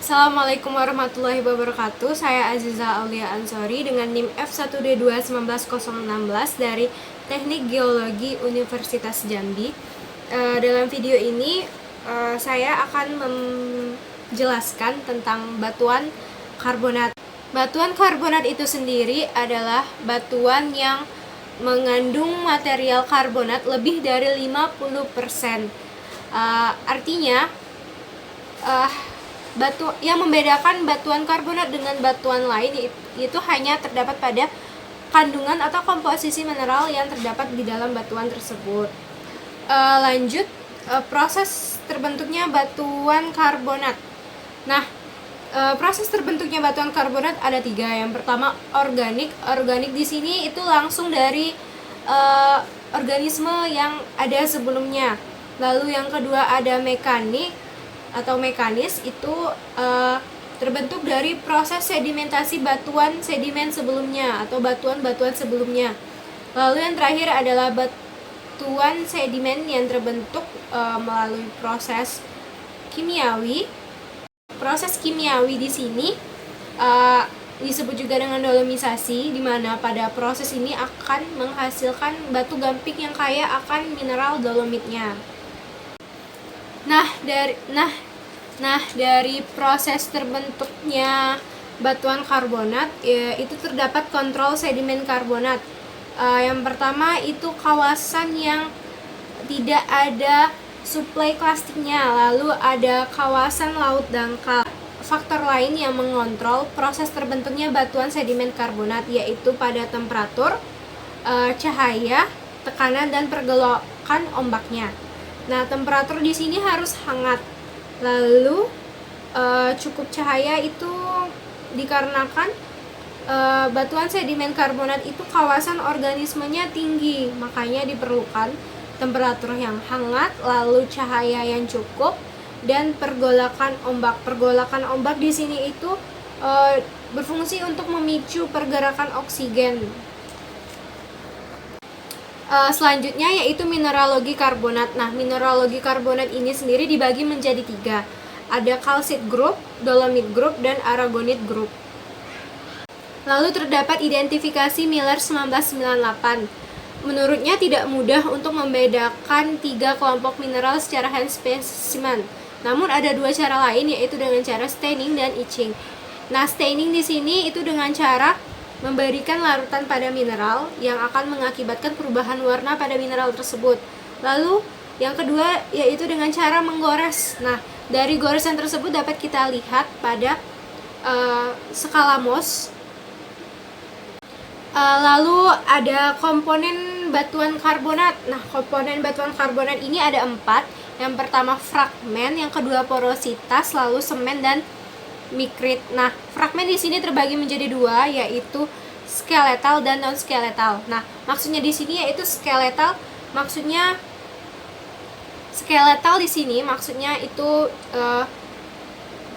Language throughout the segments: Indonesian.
Assalamualaikum warahmatullahi wabarakatuh. Saya Aziza Aulia Ansori dengan NIM F1D2 19016 dari Teknik Geologi Universitas Jambi. Dalam video ini saya akan menjelaskan tentang batuan karbonat. Batuan karbonat itu sendiri adalah batuan yang mengandung material karbonat lebih dari 50%. Artinya batu yang membedakan batuan karbonat dengan batuan lain itu hanya terdapat pada kandungan atau komposisi mineral yang terdapat di dalam batuan tersebut. Lanjut, proses terbentuknya batuan karbonat. Nah, proses terbentuknya batuan karbonat ada 3. Yang pertama organik. Organik di sini itu langsung dari organisme yang ada sebelumnya. Lalu yang kedua ada mekanik atau mekanis, itu terbentuk dari proses sedimentasi batuan sedimen sebelumnya atau batuan-batuan sebelumnya. Lalu yang terakhir adalah batuan sedimen yang terbentuk melalui proses kimiawi. Proses kimiawi di sini disebut juga dengan dolomisasi, di mana pada proses ini akan menghasilkan batu gamping yang kaya akan mineral dolomitnya. Nah, dari proses terbentuknya batuan karbonat itu terdapat kontrol sedimen karbonat. Yang pertama itu kawasan yang tidak ada suplai plastiknya, lalu ada kawasan laut dangkal. Faktor lain yang mengontrol proses terbentuknya batuan sedimen karbonat yaitu pada temperatur, cahaya, tekanan, dan pergolakan ombaknya. Nah, temperatur di sini harus hangat. Lalu cukup cahaya itu dikarenakan batuan sedimen karbonat itu kawasan organismenya tinggi, makanya diperlukan temperatur yang hangat, lalu cahaya yang cukup, dan pergolakan ombak. Pergolakan ombak di sini itu berfungsi untuk memicu pergerakan oksigen. Selanjutnya yaitu mineralogi karbonat. Nah, mineralogi karbonat ini sendiri dibagi menjadi 3. Ada kalsit group, dolomit group, dan aragonit group. Lalu terdapat identifikasi Miller 1998. Menurutnya tidak mudah untuk membedakan 3 kelompok mineral secara hand specimen. Namun ada 2 cara lain, yaitu dengan cara staining dan etching. Nah, staining di sini itu dengan cara memberikan larutan pada mineral yang akan mengakibatkan perubahan warna pada mineral tersebut. Lalu yang kedua yaitu dengan cara menggores. Nah, dari goresan tersebut dapat kita lihat pada skala Mohs. Lalu ada komponen batuan karbonat. Nah, komponen batuan karbonat ini ada 4. Yang pertama fragmen, yang kedua porositas, lalu semen, dan mikrit. Nah, fragmen di sini terbagi menjadi 2, yaitu skeletal dan non skeletal. Nah, maksudnya di sini yaitu skeletal, maksudnya skeletal di sini maksudnya itu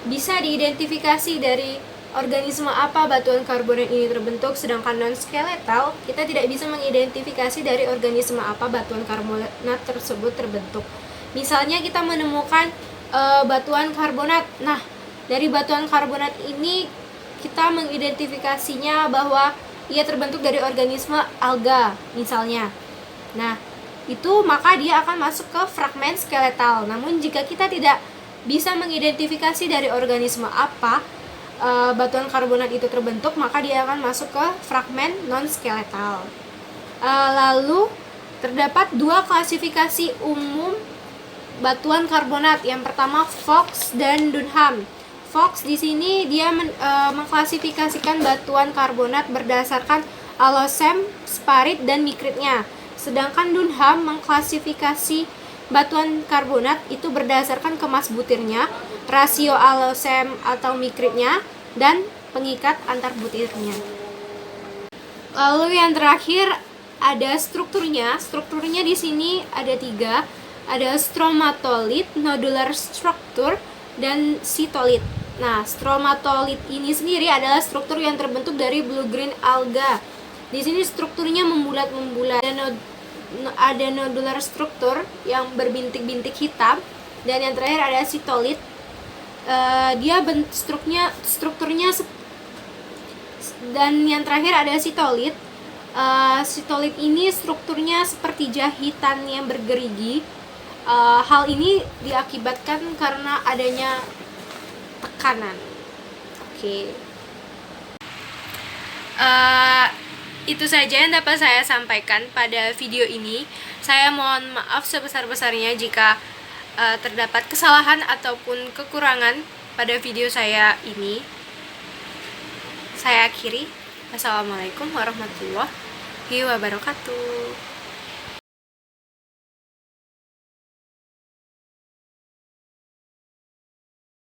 bisa diidentifikasi dari organisme apa batuan karbonat ini terbentuk, sedangkan non skeletal kita tidak bisa mengidentifikasi dari organisme apa batuan karbonat tersebut terbentuk. Misalnya kita menemukan batuan karbonat. Nah, dari batuan karbonat ini kita mengidentifikasinya bahwa ia terbentuk dari organisme alga misalnya. Nah, itu maka dia akan masuk ke fragmen skeletal. Namun jika kita tidak bisa mengidentifikasi dari organisme apa batuan karbonat itu terbentuk, maka dia akan masuk ke fragmen non skeletal. Lalu terdapat 2 klasifikasi umum batuan karbonat. Yang pertama Fox dan Dunham. Fox di sini dia mengklasifikasikan batuan karbonat berdasarkan alosem, sparit, dan mikritnya. Sedangkan Dunham mengklasifikasi batuan karbonat itu berdasarkan kemas butirnya, rasio alosem atau mikritnya, dan pengikat antar butirnya. Lalu yang terakhir ada strukturnya. Strukturnya di sini ada 3. Ada stromatolit, nodular structure, dan sitolit. Nah, stromatolit ini sendiri adalah struktur yang terbentuk dari blue-green alga. Di sini strukturnya membulat-membulat. Ada nodular struktur yang berbintik-bintik hitam, dan yang terakhir ada sitolit. dia strukturnya dan yang terakhir ada sitolit. Sitolit ini strukturnya seperti jahitan yang bergerigi. Hal ini diakibatkan karena adanya tekanan. Oke. Itu saja yang dapat saya sampaikan pada video ini. Saya mohon maaf sebesar-besarnya jika terdapat kesalahan ataupun kekurangan pada video saya ini. Saya akhiri. Wassalamualaikum warahmatullahi wabarakatuh.